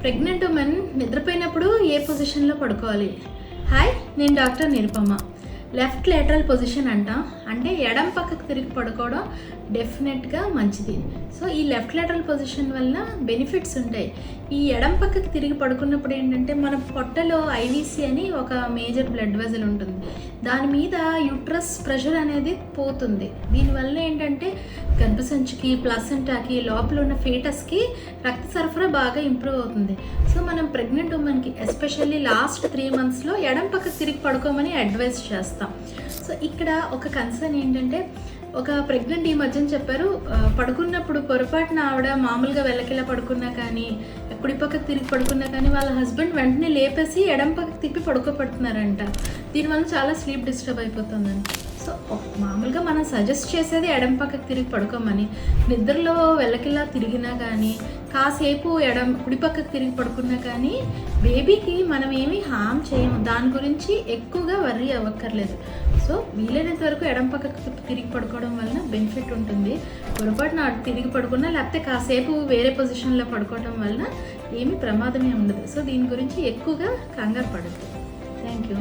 Pregnant women నిద్రపోయినప్పుడు ఏ పొజిషన్లో పడుకోవాలి? హాయ్, నేను doctor Nirupama. Left lateral position అంటే ఎడం పక్కకు తిరిగి పడుకోవడం డెఫినెట్గా మంచిది. సో ఈ లెఫ్ట్ లేటరల్ పొజిషన్ వల్ల బెనిఫిట్స్ ఉంటాయి. ఈ ఎడం పక్కకు తిరిగి పడుకున్నప్పుడు ఏంటంటే మన పొట్టలో ఐవీసీ అని ఒక మేజర్ బ్లడ్ వెజల్ ఉంటుంది. దాని మీద యూట్రస్ ప్రెషర్ అనేది పోతుంది. దీనివల్ల ఏంటంటే గర్భసంచికి, ప్లాసెంటాకి, లోపల ఉన్న ఫీటస్కి రక్త సరఫరా బాగా ఇంప్రూవ్ అవుతుంది. సో మనం ప్రెగ్నెంట్ ఉమెన్కి ఎస్పెషల్లీ లాస్ట్ 3 monthsలో ఎడం పక్కకు తిరిగి పడుకోమని అడ్వైస్ చేస్తాం. సో ఇక్కడ ఒక కన్సర్న్ ఏంటంటే, ఒక ప్రెగ్నెంట్ ఈ మధ్యన చెప్పారు, పడుకున్నప్పుడు పొరపాటున ఆవిడ మామూలుగా వెళ్ళకిలా పడుకున్నా కానీ, కుడి పక్కకు తిరిగి పడుకున్నా కానీ వాళ్ళ హస్బెండ్ వెంటనే లేపేసి ఎడం పక్కకు తిప్పి పడుకోబెడుతున్నారంట. దీనివల్ల చాలా స్లీప్ డిస్టర్బ్ అయిపోతుందండి. సో మామూలుగా మనం సజెస్ట్ చేసేది ఎడం పక్కకు తిరిగి పడుకోమని. నిద్రలో వెళ్ళకిలా తిరిగినా కానీ, కాసేపు కుడి పక్కకు తిరిగి పడుకున్నా కానీ బేబీకి మనం ఏమీ హామ్ చేయము. దాని గురించి ఎక్కువగా వర్రీ అవ్వక్కర్లేదు. సో వీలైనంత వరకు ఎడం పక్కకు తిరిగి పడుకోవడం వలన బెనిఫిట్ ఉంటుంది. పొరపాటున తిరిగి పడుకున్నా లేకపోతే కాసేపు వేరే పొజిషన్లో పడుకోవడం వలన ఏమీ ప్రమాదమే ఉండదు. సో దీని గురించి ఎక్కువగా కంగారు పడద్దు. Thank you.